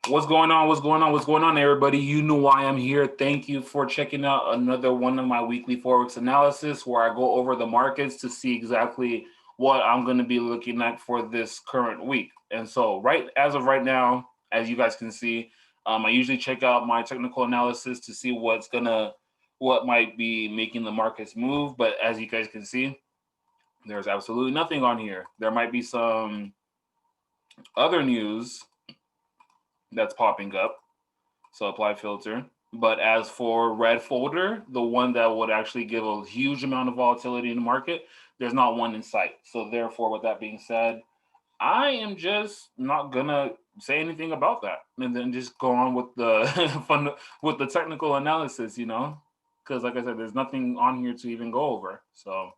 What's going on? What's going on? What's going on, everybody? You know why I'm here. Thank you for checking out another one of my weekly Forex analysis where I go over the markets to see exactly what I'm going to be looking at for this current week. And so, right as of right now, as you guys can see, I usually check out my technical analysis to see what might be making the markets move. But as you guys can see, there's absolutely nothing on here. There might be some other news that's popping up. So apply filter. But as for red folder, the one that would actually give a huge amount of volatility in the market, there's not one in sight. So therefore, with that being said, I am just not gonna say anything about that, and then just go on with the fun with the technical analysis. Because like I said, there's nothing on here to even go over. So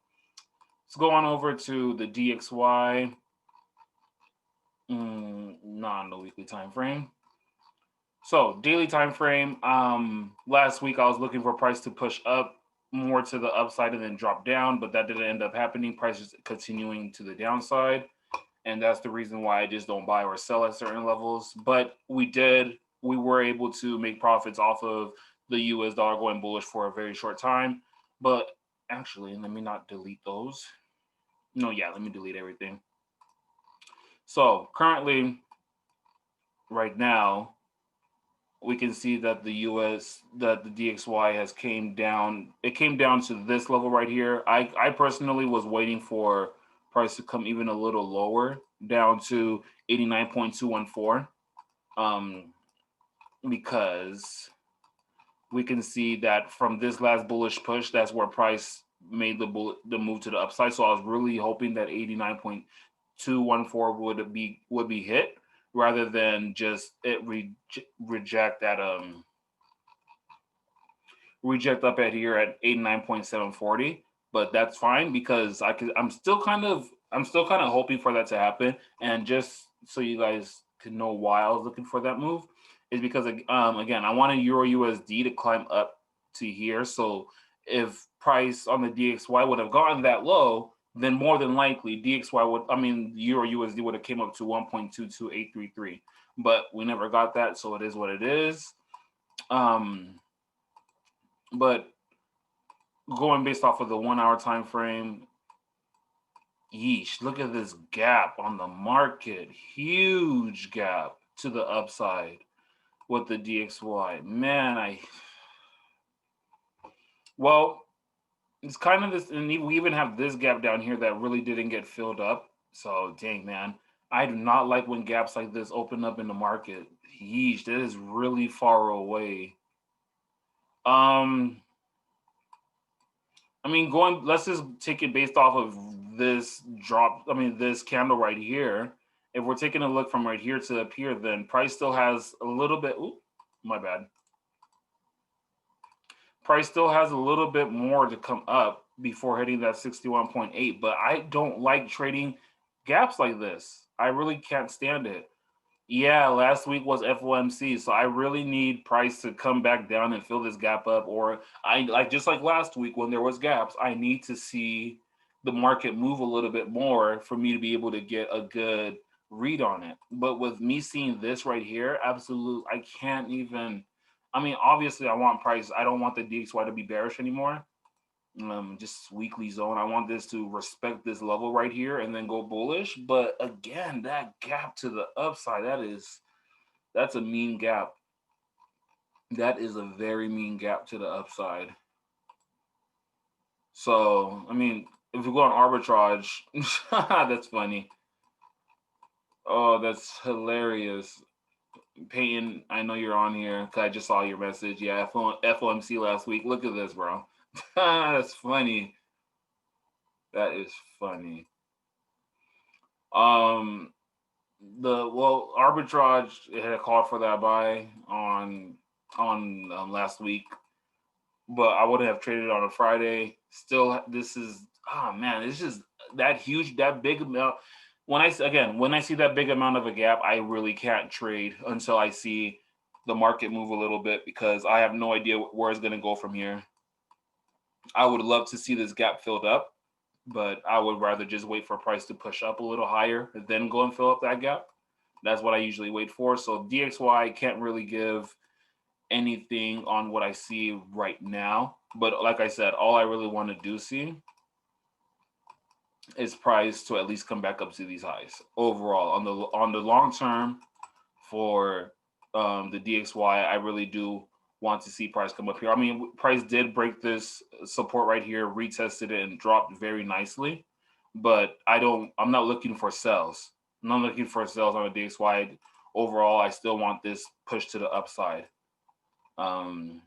let's go on over to the DXY, not on the weekly time frame. So daily time frame. Last week I was looking for price to push up more to the upside and then drop down, but that didn't end up happening. Price is continuing to the downside, and that's the reason why I just don't buy or sell at certain levels. But we were able to make profits off of the US dollar going bullish for a very short time. But actually, let me not delete those. No, yeah, let me delete everything. So currently, right now, we can see that the DXY has came down. It came down to this level right here. I personally was waiting for price to come even a little lower, down to 89.214, um, because we can see that from this last bullish push, that's where price made the move to the upside. So I was really hoping that 89.214 would be hit rather than just reject that reject up at here at 89.740. But that's fine because I'm still kind of hoping for that to happen. And just so you guys can know why I was looking for that move is because again, I wanted Euro USD to climb up to here. So if price on the DXY would have gotten that low, then more than likely Euro USD would have came up to 1.22833. But we never got that, so it is what it is. Um, but going based off of the 1 hour time frame, yeesh, look at this gap on the market. Huge gap to the upside with the DXY. Man, well, it's kind of this, and we even have this gap down here that really didn't get filled up. So, dang, man, I do not like when gaps like this open up in the market. Yeesh, that is really far away. Um, let's just take it based off of this drop. This candle right here. If we're taking a look from right here to up here, then price still has a little bit. Ooh, my bad. Price still has a little bit more to come up before hitting that 61.8. But I don't like trading gaps like this. I really can't stand it. Yeah, last week was FOMC, so I really need price to come back down and fill this gap up. Or I like just like last week when there was gaps, I need to see the market move a little bit more for me to be able to get a good read on it. But with me seeing this right here, absolute, I can't even. Obviously, I want price. I don't want the DXY to be bearish anymore. Just weekly zone. I want this to respect this level right here and then go bullish. But again, that gap to the upside, that's a mean gap. That is a very mean gap to the upside. So, if we go on arbitrage, that's funny. Oh, that's hilarious. Peyton, I know you're on here because I just saw your message. Yeah, FOMC last week. Look at this, bro. That's funny. That is funny. Um, arbitrage had called for that buy on last week, but I wouldn't have traded on a Friday. Still, this is man, it's just that big amount. When I see that big amount of a gap, I really can't trade until I see the market move a little bit because I have no idea where it's going to go from here. I would love to see this gap filled up, but I would rather just wait for price to push up a little higher, then go and fill up that gap. That's what I usually wait for. So DXY can't really give anything on what I see right now. But like I said, all I really want to do see is price to at least come back up to these highs overall on the long term for the DXY. I really do want to see price come up here. I mean, price did break this support right here, retested it, and dropped very nicely. But I'm not looking for sells. I'm not looking for sales on the DXY. Overall, I still want this push to the upside. And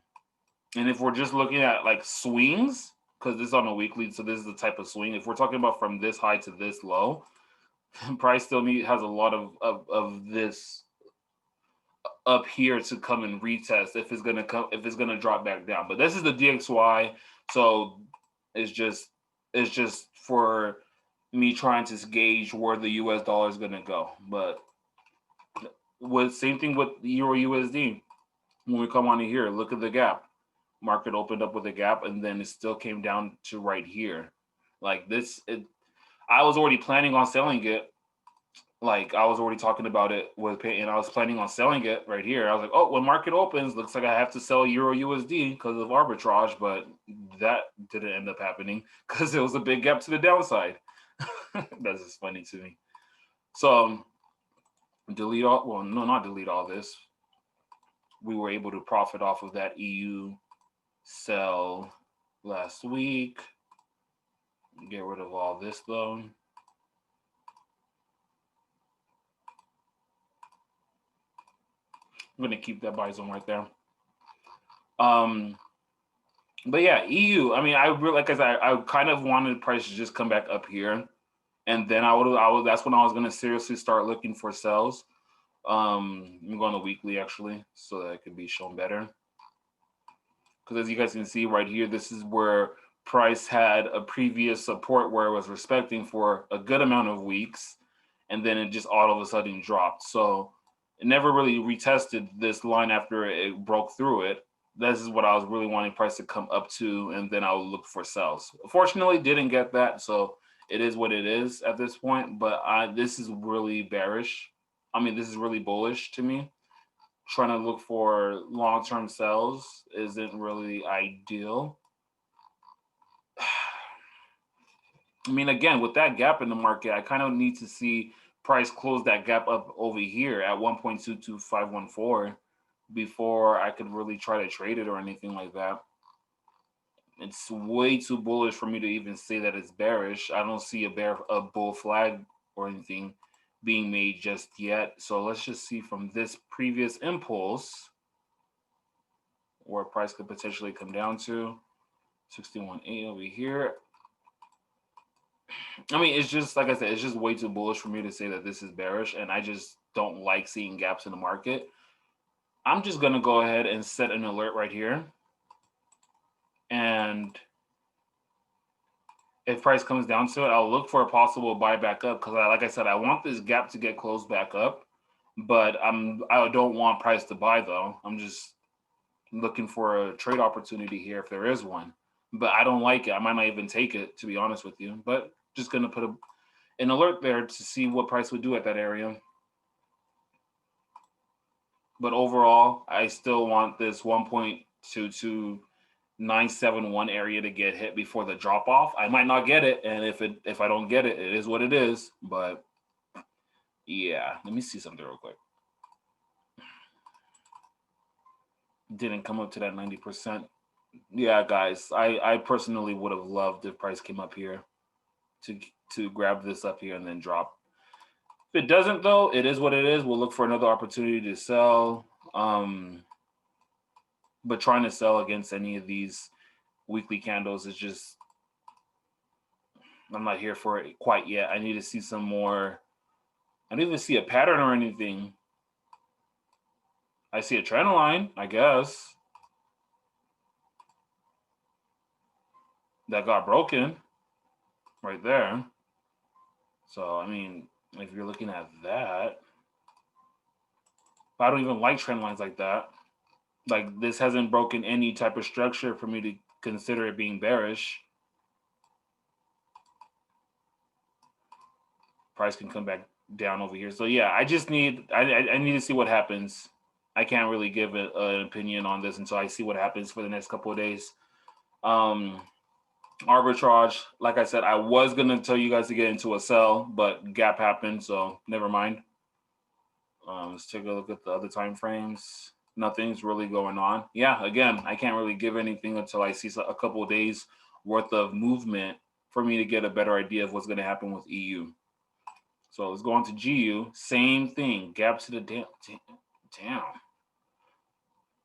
if we're just looking at like swings, because this is on a weekly, so this is the type of swing. If we're talking about from this high to this low, price still has a lot of this up here to come and retest if it's gonna drop back down. But this is the DXY, so it's just for me trying to gauge where the US dollar is gonna go. But same thing with Euro USD. When we come on here, look at the gap. Market opened up with a gap, and then it still came down to right here. Like this, I was already planning on selling it. Like I was already talking about it and I was planning on selling it right here. I was like, oh, when market opens, looks like I have to sell Euro USD because of arbitrage, but that didn't end up happening because it was a big gap to the downside. That's just funny to me. So delete all. Well, no, not delete all this. We were able to profit off of that EU sell last week. Get rid of all this though. I'm gonna keep that buy zone right there. But yeah, EU. I mean, I really like I kind of wanted price to just come back up here, and then that's when I was gonna seriously start looking for sells. I'm going on the weekly actually, so that it could be shown better. Because as you guys can see right here, this is where price had a previous support where it was respecting for a good amount of weeks, and then it just all of a sudden dropped. So it never really retested this line after it broke through it. This is what I was really wanting price to come up to, and then I would look for sells. Unfortunately, didn't get that, so it is what it is at this point. But this is really bearish. I mean, this is really bullish to me. Trying to look for long-term sells isn't really ideal. I mean, again, with that gap in the market, I kind of need to see price close that gap up over here at 1.22514 before I could really try to trade it or anything like that. It's way too bullish for me to even say that it's bearish. I don't see a bull flag or anything being made just yet. So let's just see from this previous impulse where price could potentially come down to 61.8 over here. I mean, it's just like I said, it's just way too bullish for me to say that this is bearish, and I just don't like seeing gaps in the market. I'm just gonna go ahead and set an alert right here, and if price comes down to it, I'll look for a possible buy back up because, like I said, I want this gap to get closed back up, but I don't want price to buy though. I'm just looking for a trade opportunity here if there is one, but I don't like it. I might not even take it, to be honest with you, but just gonna put an alert there to see what price would do at that area. But overall, I still want this 1.22971 area to get hit before the drop off. I might not get it, and if I don't get it, it is what it is. But yeah, let me see something real quick. Didn't come up to that 90%. Yeah, guys, I personally would have loved if price came up here to grab this up here and then drop. If it doesn't, though, it is what it is. We'll look for another opportunity to sell. But trying to sell against any of these weekly candles is just, I'm not here for it quite yet. I need to see some more. I don't even see a pattern or anything. I see a trend line, I guess, that got broken right there. So, I mean, if you're looking at that, I don't even like trend lines like that. Like, this hasn't broken any type of structure for me to consider it being bearish. Price can come back down over here. So yeah, I just need I need to see what happens. I can't really give an opinion on this until I see what happens for the next couple of days. Arbitrage, like I said, I was gonna tell you guys to get into a sell, but gap happened, so never mind. Let's take a look at the other time frames. Nothing's really going on. Yeah, again, I can't really give anything until I see a couple of days worth of movement for me to get a better idea of what's going to happen with EU. So let's go on to GU. Same thing. Gap to the down.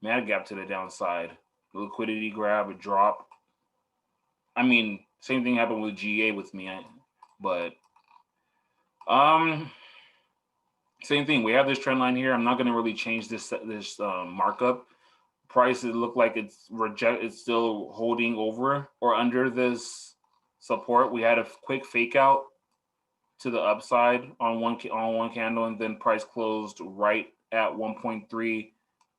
Mad gap to the downside. Liquidity grab, a drop. I mean, same thing happened with GA with me, but same thing. We have this trend line here. I'm not going to really change this markup. Price, it looked like it's still holding over or under this support. We had a quick fake out to the upside on one candle, and then price closed right at 1.3.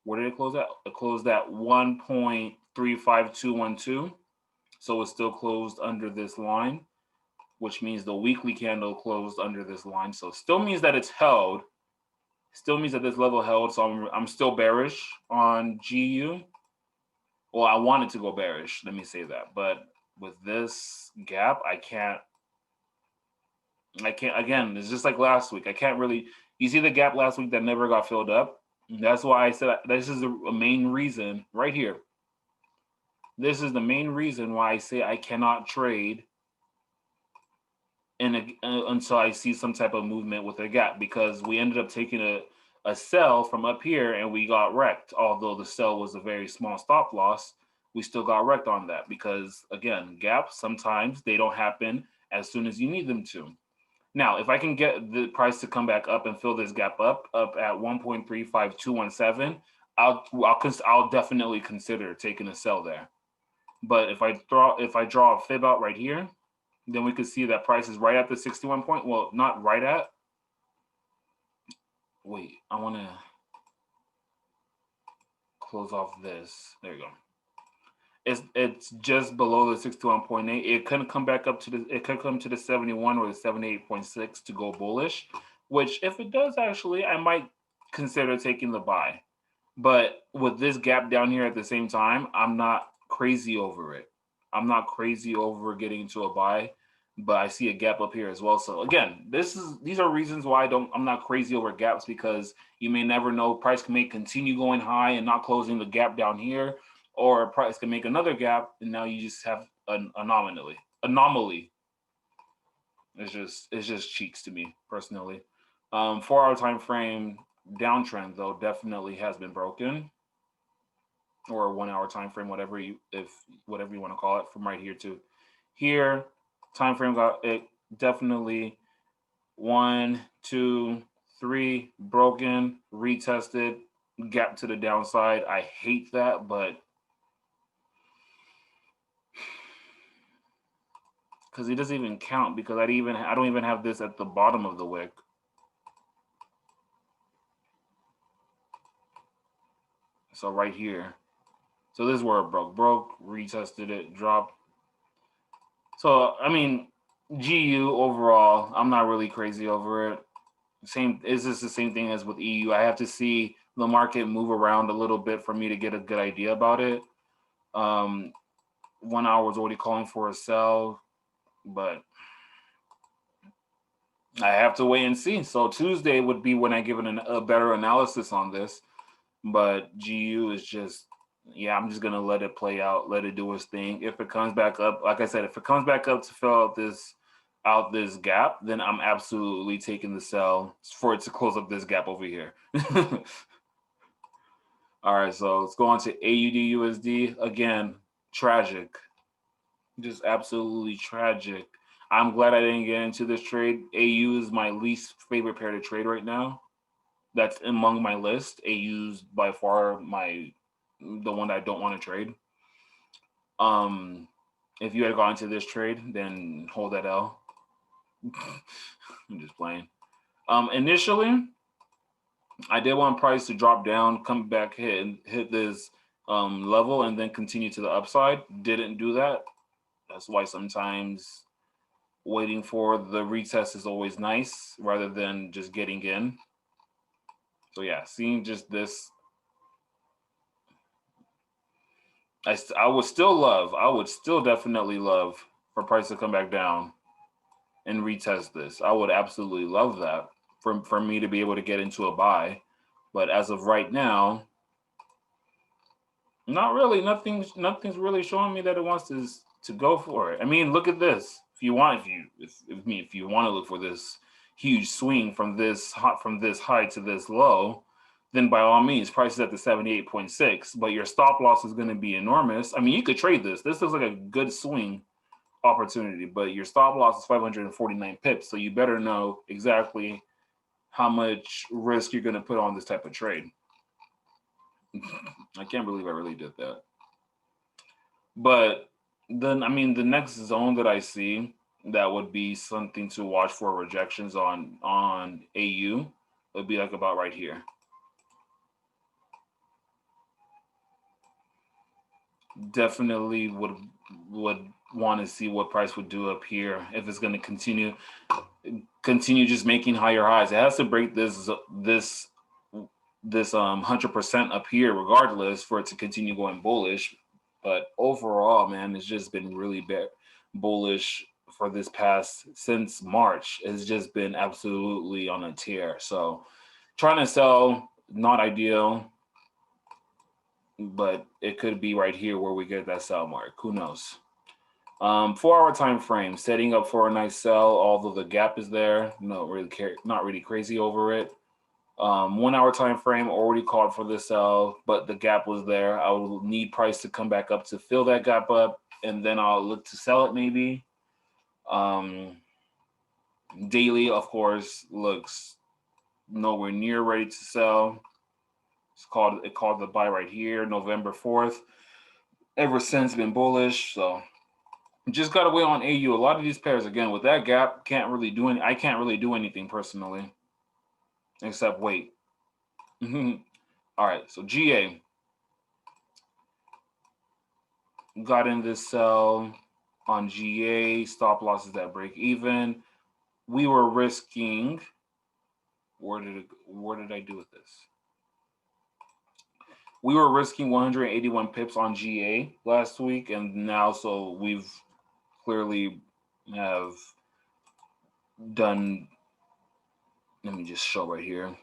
Where did it close at? It closed at 1.35212. So it's still closed under this line, which means the weekly candle closed under this line. So it still means that it's held. Still means that this level held. So I'm still bearish on GU. Well, I wanted to go bearish. Let me say that. But with this gap, I can't. Again, it's just like last week. I can't really. You see the gap last week that never got filled up. That's why I said this is a main reason right here. This is the main reason why I say I cannot trade until I see some type of movement with a gap, because we ended up taking a sell from up here and we got wrecked. Although the sell was a very small stop loss, we still got wrecked on that because, again, gaps, sometimes they don't happen as soon as you need them to. Now, if I can get the price to come back up and fill this gap up at 1.35217, I'll definitely consider taking a sell there. But if I draw a fib out right here, then we could see that price is right at the 61 point. Well, not right at. Wait, I want to close off this. There you go. It's just below the 61.8. It couldn't come back up to it could come to the 71 or the 78.6 to go bullish, which if it does, actually, I might consider taking the buy. But with this gap down here at the same time, I'm not crazy over it. I'm not crazy over getting into a buy, but I see a gap up here as well. So again, these are reasons why I'm not crazy over gaps, because you may never know. Price may continue going high and not closing the gap down here, or price can make another gap and now you just have an anomaly. It's just cheeks to me personally. 4-hour time frame downtrend though definitely has been broken, or 1-hour time frame, whatever you want to call it, from right here to here. Time frame got it definitely 1, 2, 3 broken, retested, gap to the downside. I hate that, but because it doesn't even count, because I don't even have this at the bottom of the wick. So right here. So this is where it broke, retested it, dropped. So I mean, GU overall, I'm not really crazy over it. Is this the same thing as with EU? I have to see the market move around a little bit for me to get a good idea about it. 1 hour was already calling for a sell, but I have to wait and see. So Tuesday would be when I give it a better analysis on this. But GU is just, yeah, I'm just going to let it play out, let it do its thing. If it comes back up, like I said, if it comes back up to fill out this gap, then I'm absolutely taking the sell for it to close up this gap over here. All right, so let's go on to AUD USD. Again, tragic. Just absolutely tragic. I'm glad I didn't get into this trade. AU is my least favorite pair to trade right now. That's among my list. AU's by far the one that I don't want to trade. If you had gone into this trade, then hold that L. I'm just playing. Initially, I did want price to drop down, come back, hit this level, and then continue to the upside. Didn't do that. That's why sometimes waiting for the retest is always nice rather than just getting in. So yeah, seeing just this, I would still definitely love for price to come back down and retest this. I would absolutely love that for me to be able to get into a buy. But as of right now, not really. Nothing's really showing me that it wants to go for it. I mean, look at this. If you want to look for this huge swing from this high to this low, then by all means, price is at the 78.6. But your stop loss is going to be enormous. I mean, you could trade this. This looks like a good swing opportunity, but your stop loss is 549 pips. So you better know exactly how much risk you're going to put on this type of trade. I can't believe I really did that. But then, I mean, the next zone that I see that would be something to watch for rejections on AU would be like about right here. Definitely would want to see what price would do up here if it's going to continue just making higher highs. It has to break this 100% up here regardless for it to continue going bullish. But overall, man, it's just been really bullish for this past since March. It's just been absolutely on a tear. So trying to sell, not ideal, but it could be right here where we get that sell mark. Who knows? 4-hour time frame, setting up for a nice sell, although the gap is there. Not really crazy over it. 1 hour time frame already called for this sell, but the gap was there. I will need price to come back up to fill that gap up, and then I'll look to sell it maybe. Daily, of course, looks nowhere near ready to sell. It called the buy right here, November 4th. Ever since been bullish, so just gotta wait on AU. A lot of these pairs, again, with that gap, I can't really do anything personally, except wait. All right, so GA got in this sell on GA. Stop losses at break even. We were risking. Where did I do with this? We were risking 181 pips on GA last week, and now so we've clearly have done. Let me just show right here.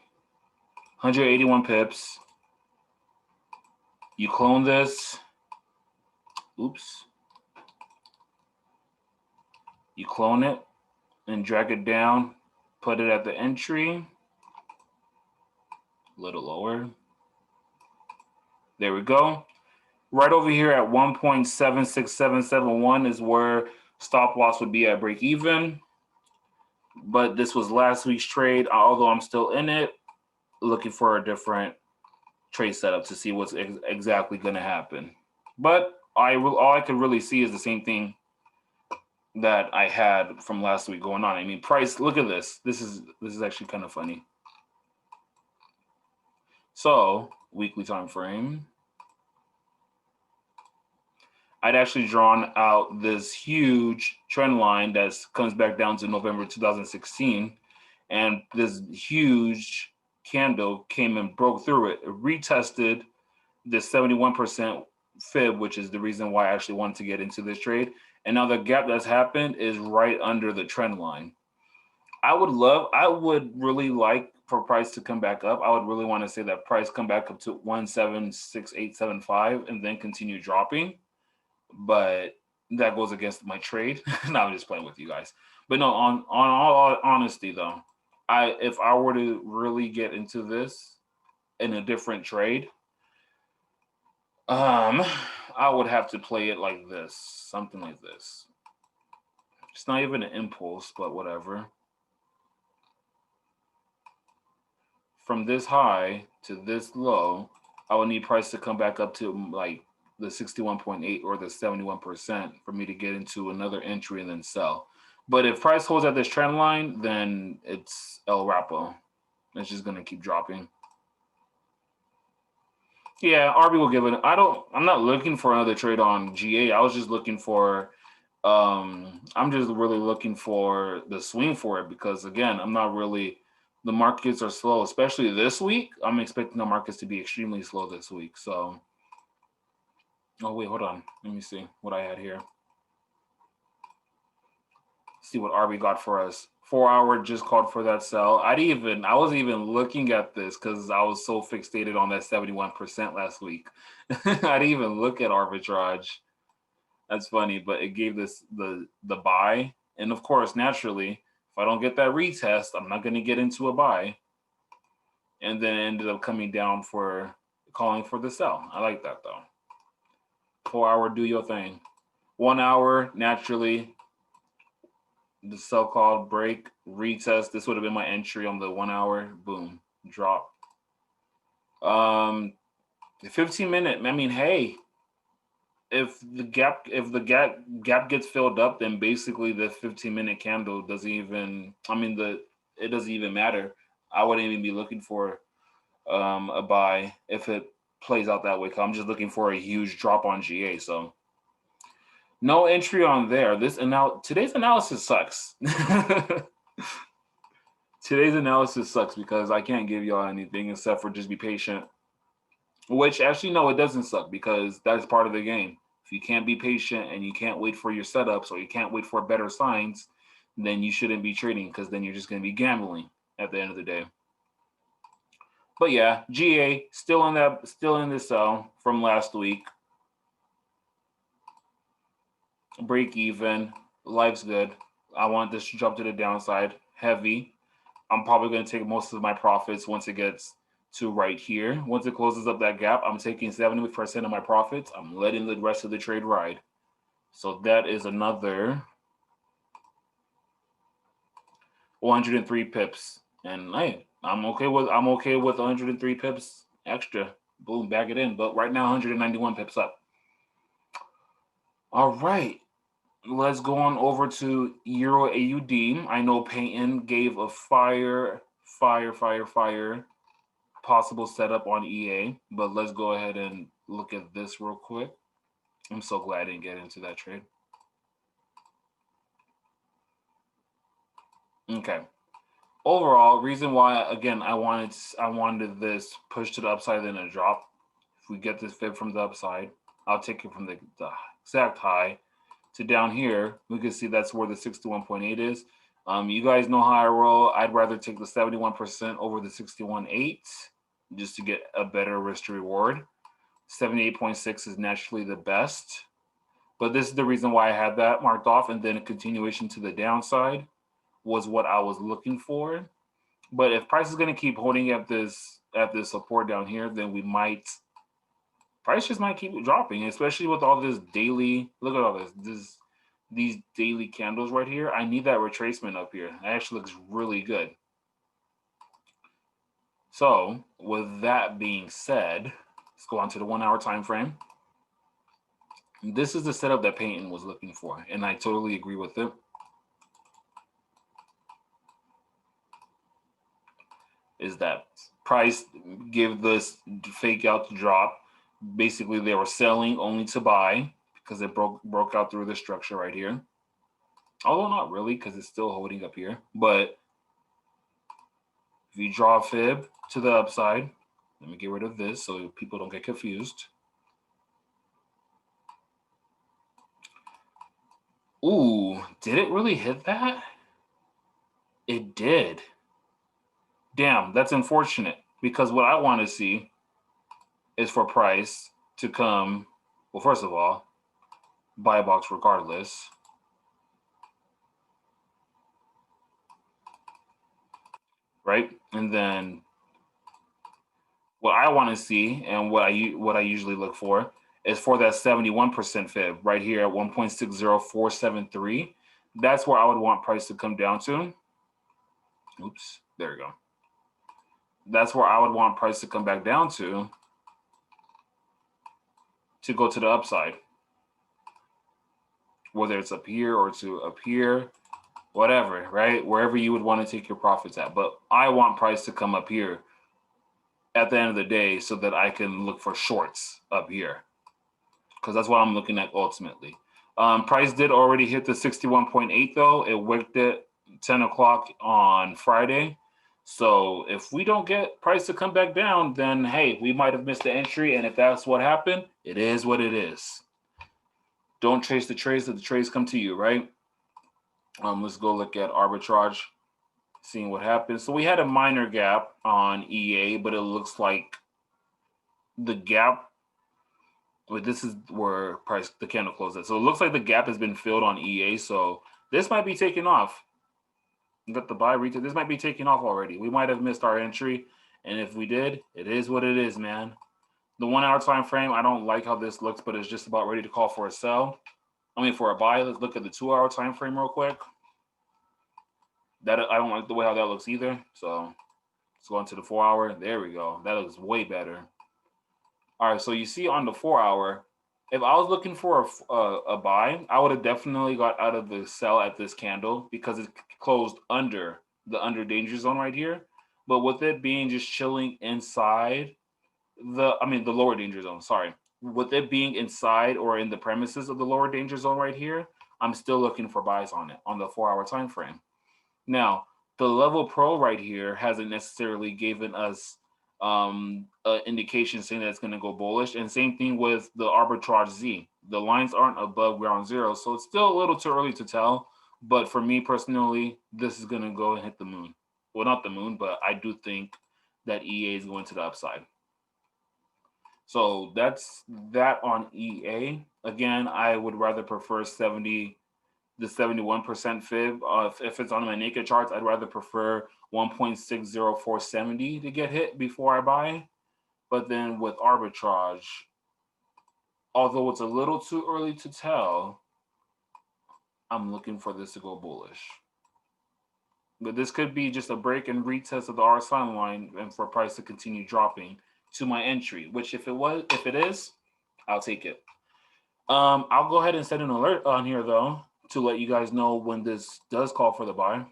181 pips. You clone this. Oops. You clone it and drag it down. Put it at the entry. A little lower. There we go. Right over here at 1.76771 is where stop loss would be at break even. But this was last week's trade. Although I'm still in it, looking for a different trade setup to see what's exactly going to happen. But all I could really see is the same thing that I had from last week going on. I mean, price. Look at this. This is actually kind of funny. So weekly time frame. I'd actually drawn out this huge trend line that comes back down to November 2016, and this huge candle came and broke through it. It retested the 71% fib, which is the reason why I actually wanted to get into this trade. And now the gap that's happened is right under the trend line. I would really like for price to come back up. I would really want to say that price come back up to 1.76875 and then continue dropping. But that goes against my trade. No, I'm just playing with you guys. But no, on all honesty though, if I were to really get into this in a different trade, I would have to play it like this, something like this. It's not even an impulse, but whatever. From this high to this low, I would need price to come back up to like the 61.8 or the 71% for me to get into another entry and then sell. But if price holds at this trend line, then it's El Rapo. It's just gonna keep dropping. Yeah, RB will give it. I'm not looking for another trade on GA. I was just looking for I'm just really looking for the swing for it because again, I'm not really. The markets are slow, especially this week. I'm expecting the markets to be extremely slow this week. So, oh wait, hold on. Let me see what I had here. See what RB got for us. 4 hour just called for that sell. I wasn't even looking at this because I was so fixated on that 71% last week. I didn't even look at arbitrage. That's funny, but it gave this the buy. And of course, naturally, if I don't get that retest, I'm not going to get into a buy. And then it ended up coming down for calling for the sell. I like that though. 4 hour, do your thing. 1 hour, naturally, the sell called break, retest. This would have been my entry on the 1 hour. Boom, drop. The 15-minute. I mean, hey, if the gap gets filled up, then basically the 15-minute candle doesn't even. I mean, it doesn't even matter. I wouldn't even be looking for a buy if it plays out that way. Cause I'm just looking for a huge drop on GA. So no entry on there. Today's analysis sucks. Today's analysis sucks because I can't give y'all anything except for just be patient. Which actually, no, it doesn't suck because that's part of the game. If you can't be patient and you can't wait for your setups or you can't wait for better signs, then you shouldn't be trading because then you're just going to be gambling at the end of the day. But yeah, GA still in the sell from last week. Break even. Life's good. I want this to jump to the downside. Heavy. I'm probably going to take most of my profits once it gets to right here. Once it closes up that gap, I'm taking 70% of my profits. I'm letting the rest of the trade ride. So that is another 103 pips. And hey, I'm okay with 103 pips extra. Boom, back it in. But right now, 191 pips up. All right. Let's go on over to Euro AUD. I know Peyton gave a fire possible setup on EA, but let's go ahead and look at this real quick. I'm so glad I didn't get into that trade. Okay. Overall, reason why again I wanted this push to the upside then a drop. If we get this fib from the upside, I'll take it from the exact high to down here. We can see that's where the 61.8 is. You guys know how I roll. I'd rather take the 71% over the 61.8 just to get a better risk to reward. 78.6 is naturally the best. But this is the reason why I had that marked off, and then a continuation to the downside was what I was looking for. But if price is going to keep holding at this support down here, then price just might keep dropping, especially with all this daily. Look at all these daily candles right here. I need that retracement up here. It actually looks really good. So with that being said, let's go on to the 1 hour time frame. This is the setup that Peyton was looking for, and I totally agree with it. Is that price give this fake out to drop? Basically, they were selling only to buy because it broke out through the structure right here. Although not really, because it's still holding up here. But if you draw a fib to the upside, let me get rid of this so people don't get confused. Ooh, did it really hit that? It did. Damn, that's unfortunate because what I want to see is for price to come. Well, first of all, buy a box regardless. Right? And then what I want to see and what I usually look for is for that 71% fib right here at 1.60473. That's where I would want price to come down to. Oops, there we go. That's where I would want price to come back down to go to the upside. Whether it's up here or to up here, whatever, right? Wherever you would want to take your profits at. But I want price to come up here at the end of the day so that I can look for shorts up here. Because that's what I'm looking at ultimately. Price did already hit the 61.8 though. It wicked it 10 o'clock on Friday. So if we don't get price to come back down, then hey, we might have missed the entry. And if that's what happened, it is what it is. Don't chase the trades that the trades come to you, right? Let's go look at arbitrage, seeing what happens. So we had a minor gap on EA, but it looks like the gap. But this is where price the candle closed at. So it looks like the gap has been filled on EA. So this might be taking off. Got the buy retail. This might be taking off already. We might have missed our entry, and if we did, it is what it is, man. The 1 hour time frame, I don't like how this looks, but it's just about ready to call for a sell. I mean, for a buy. Let's look at the 2 hour time frame real quick. That I don't like the way how that looks either. So let's go into the 4 hour. There we go. That looks way better. All right, so you see on the 4 hour, if I was looking for a buy, I would have definitely got out of the sell at this candle because it closed under the danger zone right here. But with it being just chilling inside the lower danger zone, sorry. With it being inside or in the premises of the lower danger zone right here, I'm still looking for buys on it on the 4 hour time frame. Now, the level pro right here hasn't necessarily given us an indication saying that it's going to go bullish. And same thing with the arbitrage Z. The lines aren't above ground zero, so it's still a little too early to tell. But for me personally, this is going to go and hit the moon. Well, not the moon, but I do think that EA is going to the upside. So that's that on EA. Again, I would rather prefer the 71% fib. If it's on my naked charts, I'd rather prefer 1.60470 to get hit before I buy. But then with arbitrage, although it's a little too early to tell, I'm looking for this to go bullish. But this could be just a break and retest of the RSI line and for price to continue dropping to my entry, which if it is, I'll take it. I'll go ahead and set an alert on here though to let you guys know when this does call for the buy.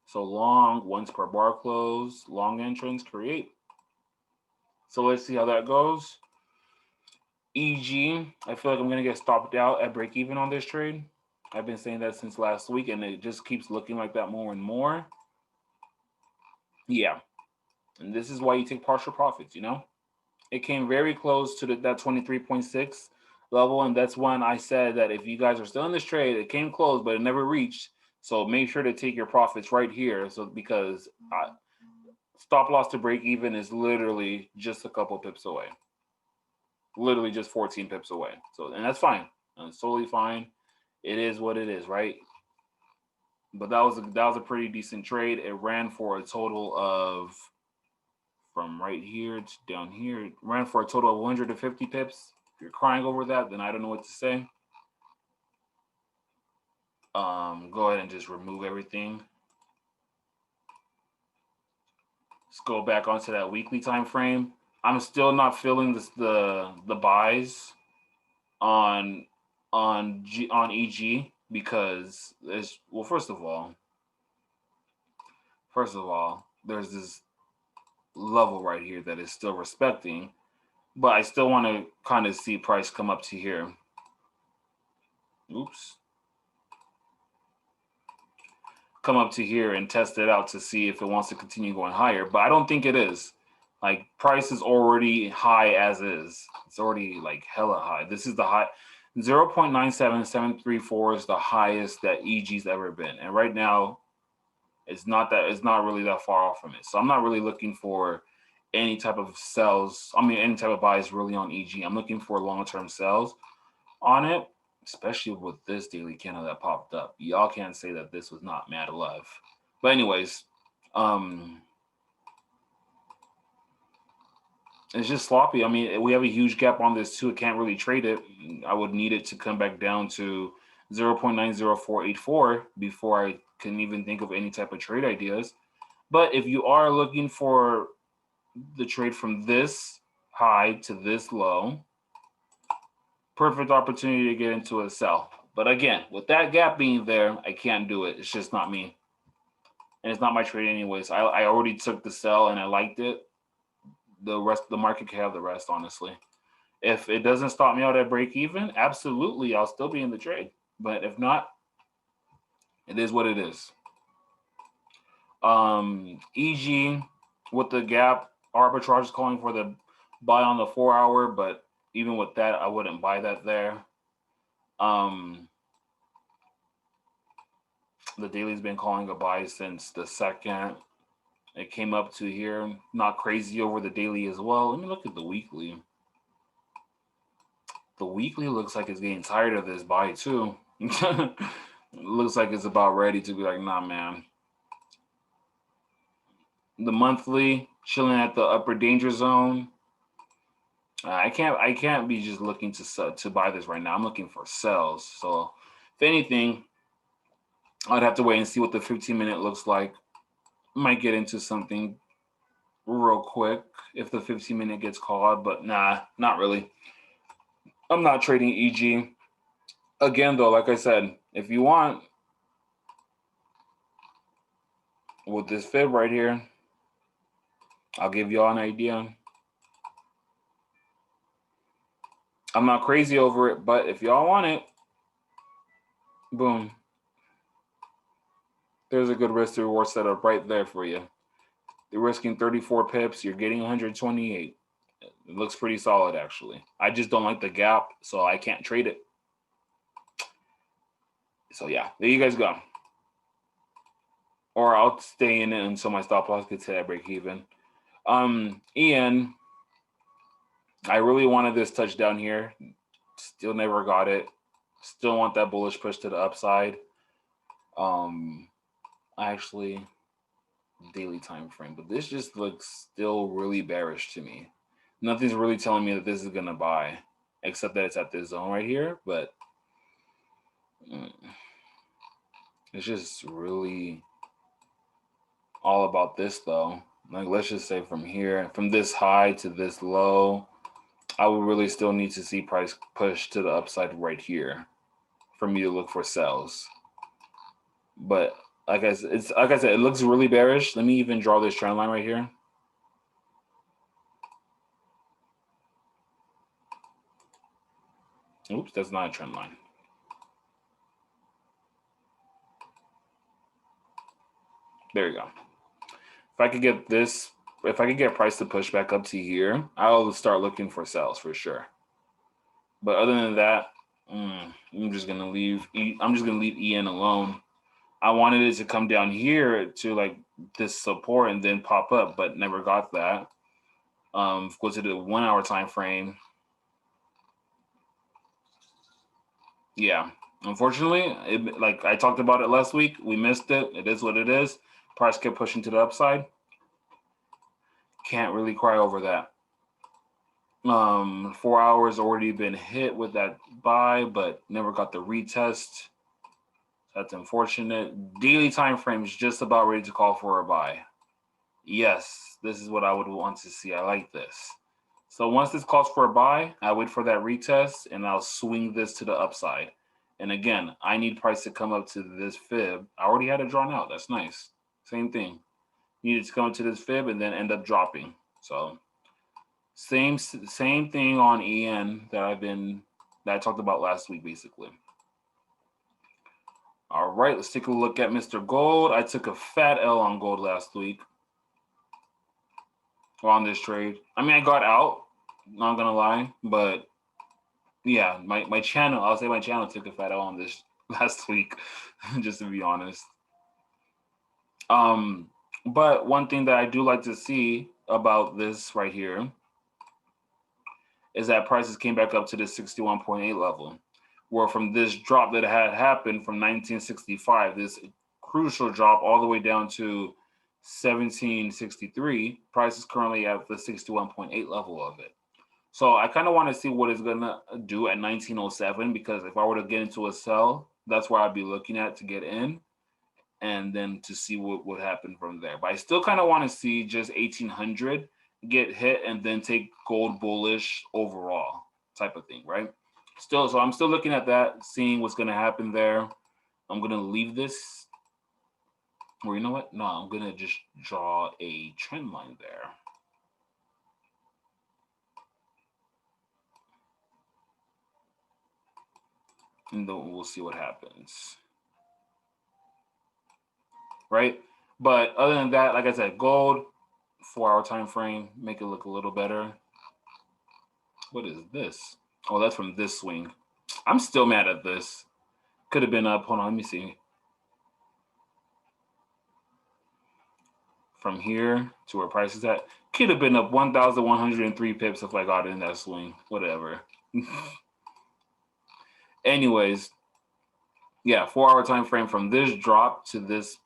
So long, once per bar close, long entrance, create. So let's see how that goes. EG, I feel like I'm going to get stopped out at break even on this trade. I've been saying that since last week, and it just keeps looking like that more and more. Yeah. And this is why you take partial profits, you know? It came very close to that 23.6 level, and that's when I said that if you guys are still in this trade, it came close, but it never reached. So make sure to take your profits right here. So because stop loss to break even is literally just a couple pips away. Literally just 14 pips away. So, and that's fine. It's totally fine. It is what it is, right? But that was a pretty decent trade. It ran for a total of, from right here to down here, it ran for a total of 150 pips. If you're crying over that, then I don't know what to say. Go ahead and just remove everything. Let's go back onto that weekly time frame. I'm still not feeling the buys on EG because first of all, there's this level right here that is still respecting, but I still want to kind of see price come up to here. Oops. Come up to here and test it out to see if it wants to continue going higher, but I don't think it is. Like, price is already high as is. It's already like hella high. This is the high. 0.97734 is the highest that EG's ever been, and right now it's not really that far off from it. So I'm not really looking for any type of sells. I mean, any type of buys really on EG. I'm looking for long-term sells on it, especially with this daily candle that popped up. Y'all can't say that this was not mad love. But anyways, it's just sloppy. I mean, we have a huge gap on this too. I can't really trade it. I would need it to come back down to 0.90484 before I can even think of any type of trade ideas. But if you are looking for the trade from this high to this low, perfect opportunity to get into a sell. But again, with that gap being there, I can't do it. It's just not me. And it's not my trade anyways. I already took the sell and I liked it. The rest of the market can have the rest, honestly. If it doesn't stop me out at break even, absolutely, I'll still be in the trade. But if not, it is what it is. EG with the gap, Arbitrage is calling for the buy on the 4 hour, but even with that, I wouldn't buy that there. The daily's been calling a buy since the second. It came up to here, not crazy over the daily as well. Let me look at the weekly. The weekly looks like it's getting tired of this buy too. It looks like it's about ready to be like, nah, man. The monthly chilling at the upper danger zone. I can't be just looking to buy this right now. I'm looking for sells. So if anything, I'd have to wait and see what the 15-minute looks like. Might get into something real quick if the 15-minute gets called, but nah, not really. I'm not trading EG. Again, though, like I said, if you want, with this fib right here, I'll give y'all an idea. I'm not crazy over it, but if y'all want it, boom. There's a good risk to reward setup right there for you. You're risking 34 pips. You're getting 128. It looks pretty solid, actually. I just don't like the gap, so I can't trade it. So, yeah, there you guys go. Or I'll stay in it until my stop loss gets to that break even. Ian, I really wanted this touchdown here. Still never got it. Still want that bullish push to the upside. Actually, daily time frame, but this just looks still really bearish to me. Nothing's really telling me that this is gonna buy, except that it's at this zone right here. But it's just really all about this, though. Like, let's just say from here, from this high to this low, I would really still need to see price push to the upside right here for me to look for sells. But like I said, it looks really bearish. Let me even draw this trend line right here. Oops, that's not a trend line. There you go. If I could get this, if I could get price to push back up to here, I'll start looking for sells for sure. But other than that, I'm just gonna leave EN alone. I wanted it to come down here to like this support and then pop up, but never got that. Go to the 1 hour time frame. Yeah, unfortunately, like I talked about it last week, we missed it. It is what it is. Price kept pushing to the upside. Can't really cry over that. 4 hours already been hit with that buy, but never got the retest. That's unfortunate. Daily time frame is just about ready to call for a buy. Yes, this is what I would want to see. I like this. So once this calls for a buy, I wait for that retest and I'll swing this to the upside. And again, I need price to come up to this fib. I already had it drawn out. That's nice. Same thing. Needed to come to this fib and then end up dropping. So same thing on EN that I talked about last week, basically. All right, let's take a look at Mr. Gold. I took a fat L on gold last week on this trade. I mean, I got out, not gonna lie, but yeah, my channel, I'll say my channel took a fat L on this last week, just to be honest. But one thing that I do like to see about this right here is that prices came back up to the 61.8 level, where from this drop that had happened from 1965, this crucial drop all the way down to 1763, price is currently at the 61.8 level of it. So I kind of want to see what it's going to do at 1907, because if I were to get into a sell, that's where I'd be looking at to get in and then to see what would happen from there. But I still kind of want to see just 1800 get hit and then take gold bullish overall type of thing, right? So I'm still looking at that, seeing what's going to happen there. I'm going to leave this, or you know what? No, I'm going to just draw a trend line there. and then we'll see what happens. Right? But other than that, like I said, gold, 4-hour time frame, make it look a little better. What is this? Oh, that's from this swing. I'm still mad at this. Could have been up. Hold on, let me see. From here to where price is at, could have been up 1,103 pips if I got in that swing. Whatever. Anyways, yeah, 4-hour time frame from this drop to this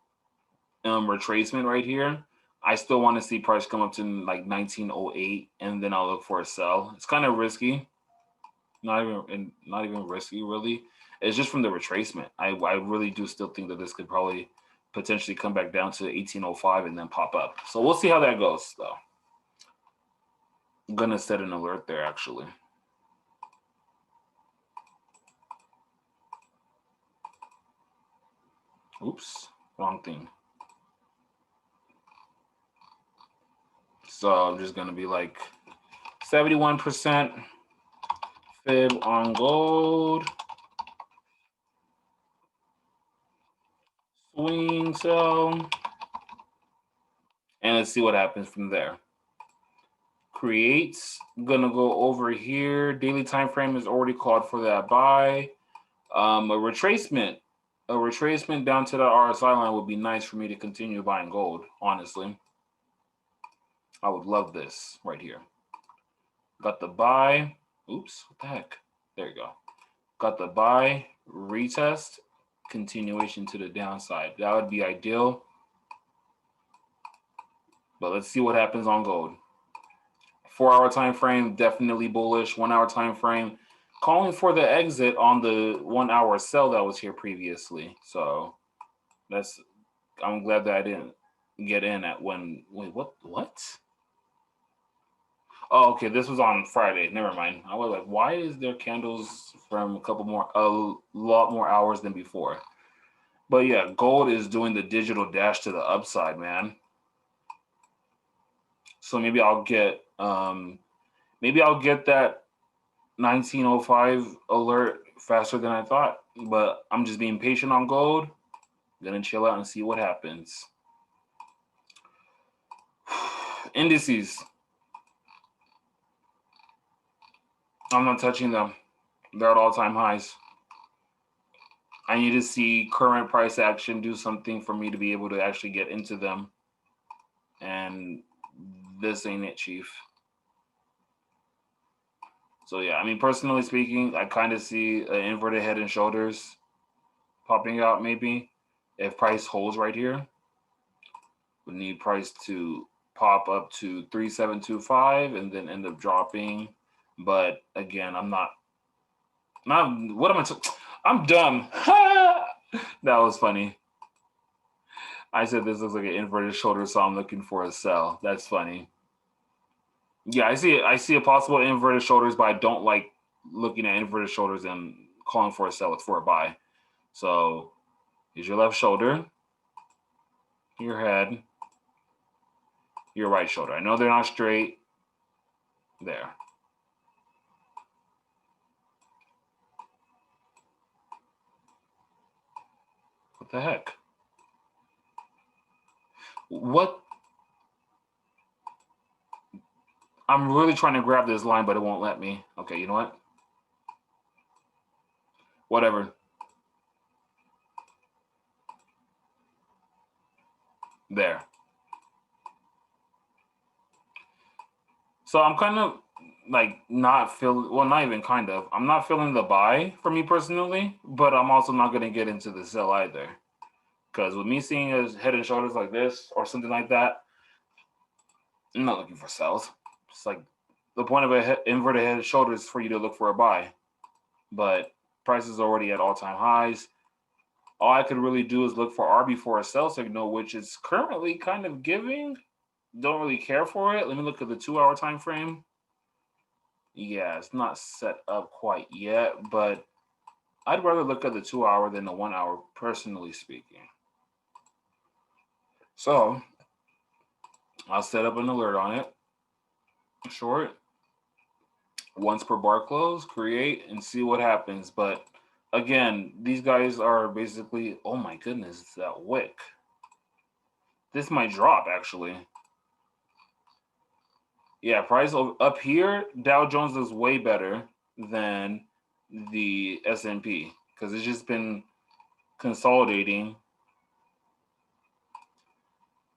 retracement right here. I still want to see price come up to like 1908, and then I'll look for a sell. It's kind of risky. Not even risky really. It's just from the retracement. I really do still think that this could probably potentially come back down to 1805 and then pop up. So we'll see how that goes though. I'm gonna set an alert there actually. Oops, wrong thing. So I'm just gonna be like 71% fib on gold. Swing sell. And let's see what happens from there. Creates, gonna go over here. Daily time frame is already called for that buy. A retracement down to the RSI line would be nice for me to continue buying gold, honestly. I would love this right here. Got the buy. Oops, what the heck? There you go. Got the buy, retest, continuation to the downside. That would be ideal. But let's see what happens on gold. 4-hour time frame, definitely bullish. 1-hour time frame, calling for the exit on the 1-hour sell that was here previously. So I'm glad that I didn't get in at when. Wait, what? Oh, okay. This was on Friday. Never mind. I was like, why is there candles from a lot more hours than before? But yeah, gold is doing the digital dash to the upside, man. So maybe I'll get that 1905 alert faster than I thought. But I'm just being patient on gold. Gonna chill out and see what happens. Indices. I'm not touching them. They're at all-time highs. I need to see current price action do something for me to be able to actually get into them. And this ain't it, Chief. So yeah, I mean, personally speaking, I kind of see an inverted head and shoulders popping out maybe. If price holds right here, we need price to pop up to 3725 and then end up dropping. But again, I'm dumb. That was funny. I said this looks like an inverted shoulder, so I'm looking for a sell. That's funny. Yeah, I see a possible inverted shoulders, but I don't like looking at inverted shoulders and calling for a sell. It's for a buy. So here's your left shoulder, your head, your right shoulder. I know they're not straight. There. What the heck? What? I'm really trying to grab this line, but it won't let me. Okay, you know what? Whatever. There. So I'm kind of like not feeling, well, not even kind of. I'm not feeling the buy for me personally, but I'm also not going to get into the sell either. Because with me seeing his head and shoulders like this or something like that, I'm not looking for sells. It's like the point of an inverted head and shoulders is for you to look for a buy. But price is already at all-time highs. All I could really do is look for RB for a sell signal, which is currently kind of giving. Don't really care for it. Let me look at the 2-hour time frame. Yeah, it's not set up quite yet, but I'd rather look at the 2-hour than the 1-hour, personally speaking. So I'll set up an alert on it. Short. Once per bar close, create and see what happens. But again, these guys are basically, oh my goodness, that wick. This might drop actually. Yeah, price up here, Dow Jones does way better than the S&P because it's just been consolidating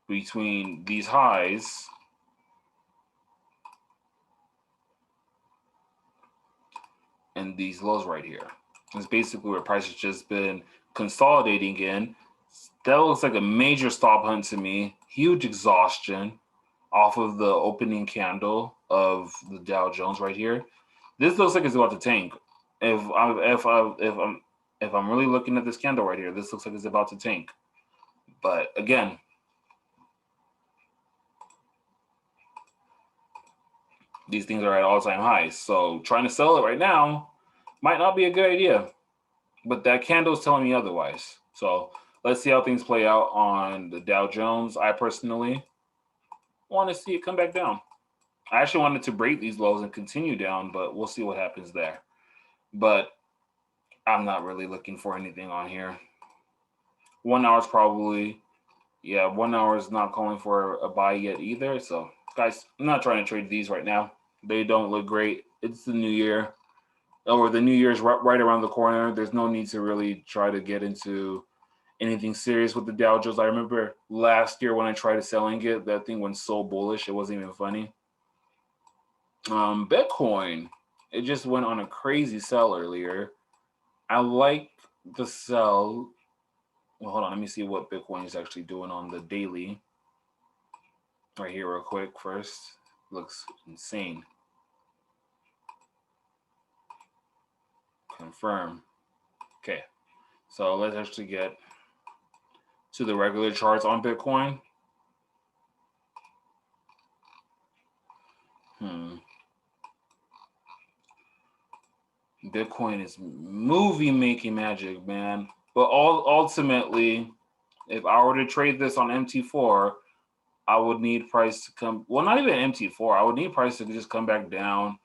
between these highs and these lows right here. It's basically where price has just been consolidating in. That looks like a major stop hunt to me. Huge exhaustion off of the opening candle of the Dow Jones right here. This looks like it's about to tank. If I'm really looking at this candle right here, this looks like it's about to tank. But again, these things are at all-time highs. So trying to sell it right now might not be a good idea. But that candle is telling me otherwise. So let's see how things play out on the Dow Jones. I personally want to see it come back down. I actually wanted to break these lows and continue down, but we'll see what happens there. But I'm not really looking for anything on here. 1 hour is probably, yeah, 1 hour is not calling for a buy yet either. So, guys, I'm not trying to trade these right now. They don't look great. It's the new year, or the new year's right around the corner. There's no need to really try to get into anything serious with the Dow Jones. I remember last year when I tried selling it, that thing went so bullish, it wasn't even funny. Bitcoin, it just went on a crazy sell earlier. I like the sell. Well, hold on, let me see what Bitcoin is actually doing on the daily. Right here, real quick. First, looks insane. Confirm. Okay, so let's actually get to the regular charts on Bitcoin. Bitcoin is movie making magic, man. But ultimately, if I were to trade this on MT4, I would need price to come. Well, not even MT4. I would need price to just come back down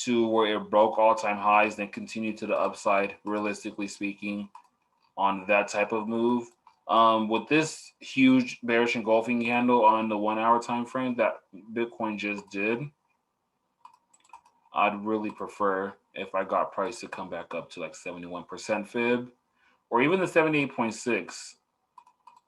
to where it broke all-time highs, then continue to the upside. Realistically speaking, on that type of move, with this huge bearish engulfing candle on the 1 hour time frame that Bitcoin just did, I'd really prefer if I got price to come back up to like 71% fib or even the 78.6,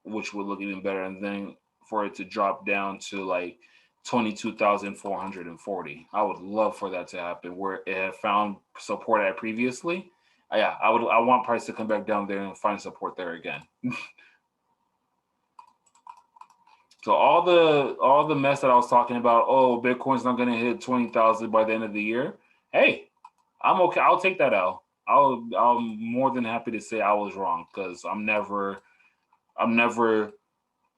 which would look even better, and then for it to drop down to like 22,440. I would love for that to happen where it had found support at previously. Yeah, I want price to come back down there and find support there again. So all the mess that I was talking about, oh, Bitcoin's not going to hit 20,000 by the end of the year. Hey, I'm okay. I'll take that out. I'm more than happy to say I was wrong because I'm never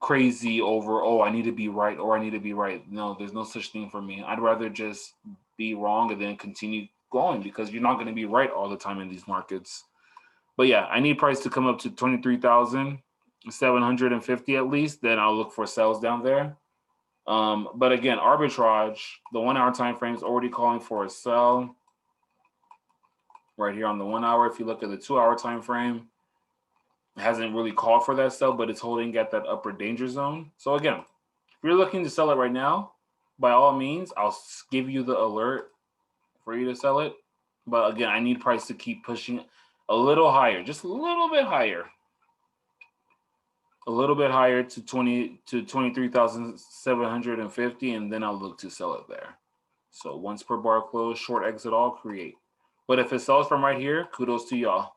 crazy over, oh, I need to be right or I need to be right. No, there's no such thing for me. I'd rather just be wrong and then continue going because you're not going to be right all the time in these markets. But yeah, I need price to come up to 23,750 at least. Then I'll look for sales down there. But again, arbitrage, the 1 hour time frame is already calling for a sell right here on the 1 hour. If you look at the 2 hour time frame, it hasn't really called for that sell, but it's holding at that upper danger zone. So again, if you're looking to sell it right now, by all means, I'll give you the alert for you to sell it. But again, I need price to keep pushing a little higher, just a little bit higher. A little bit higher to 23,750, and then I'll look to sell it there. So once per bar close, short exit all, create. But if it sells from right here, kudos to y'all.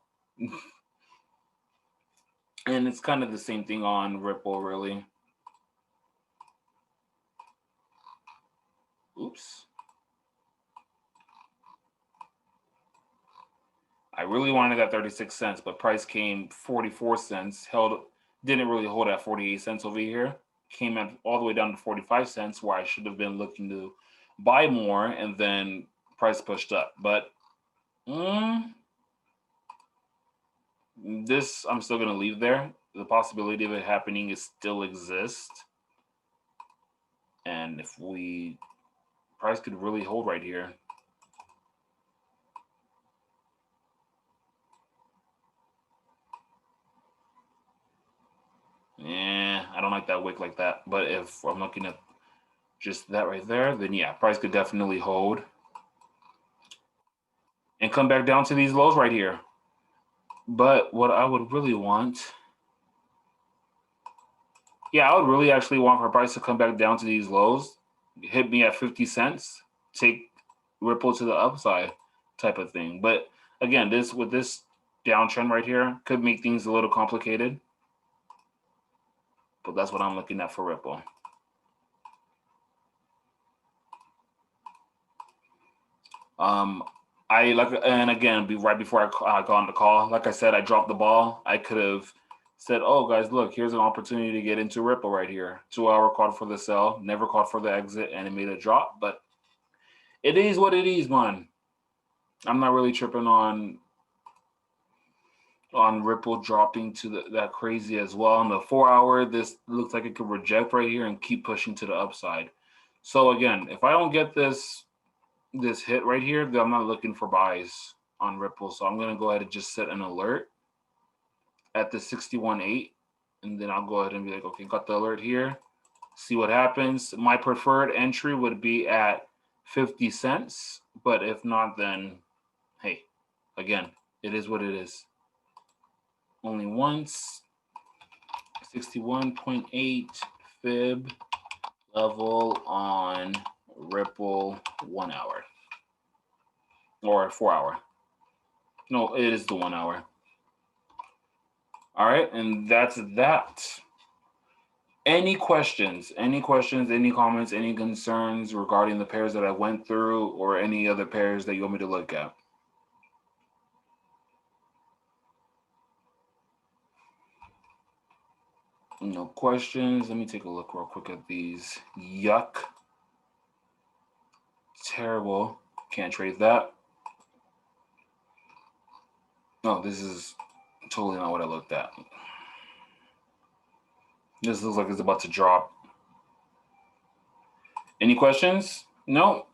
And it's kind of the same thing on Ripple, really. Oops. I really wanted that 36 cents, but price came 44 cents, didn't really hold at 48 cents over here. Came at all the way down to 45 cents where I should have been looking to buy more, and then price pushed up. But this I'm still going to leave there. The possibility of it happening is still exists. And if price could really hold right here. I don't like that wick like that. But if I'm looking at just that right there, then yeah, price could definitely hold and come back down to these lows right here. But what I would really want, yeah, I would really actually want for price to come back down to these lows, hit me at 50 cents, take Ripple to the upside type of thing. But again, this with this downtrend right here could make things a little complicated. But that's what I'm looking at for Ripple. I like, and again, right before I got on the call, like I said, I dropped the ball. I could have said, "Oh, guys, look, here's an opportunity to get into Ripple right here. 2 hour called for the sell, never called for the exit, and it made a drop." But it is what it is, man. I'm not really tripping on Ripple dropping to that crazy as well. On the 4 hour, this looks like it could reject right here and keep pushing to the upside. So again, if I don't get this hit right here, then I'm not looking for buys on Ripple. So I'm gonna go ahead and just set an alert at the 61.8, and then I'll go ahead and be like, okay, got the alert here. See what happens. My preferred entry would be at 50 cents, but if not, then hey, again, it is what it is. Only once. 61.8 fib level on Ripple 1 hour or 4 hour. No, it is the 1 hour. All right, and that's that. Any questions, any comments, any concerns regarding the pairs that I went through or any other pairs that you want me to look at? No questions. Let me take a look real quick at these. Yuck. Terrible. Can't trade that. No, this is totally not what I looked at. This looks like it's about to drop. Any questions? No?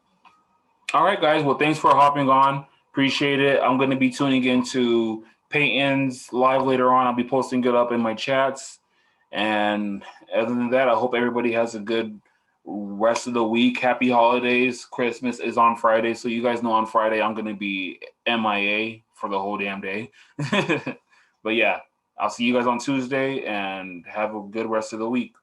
All right, guys. Well, thanks for hopping on. Appreciate it. I'm going to be tuning into Peyton's live later on. I'll be posting it up in my chats. And other than that, I hope everybody has a good rest of the week. Happy holidays. Christmas is on Friday. So you guys know on Friday, I'm going to be MIA for the whole damn day. But yeah, I'll see you guys on Tuesday and have a good rest of the week.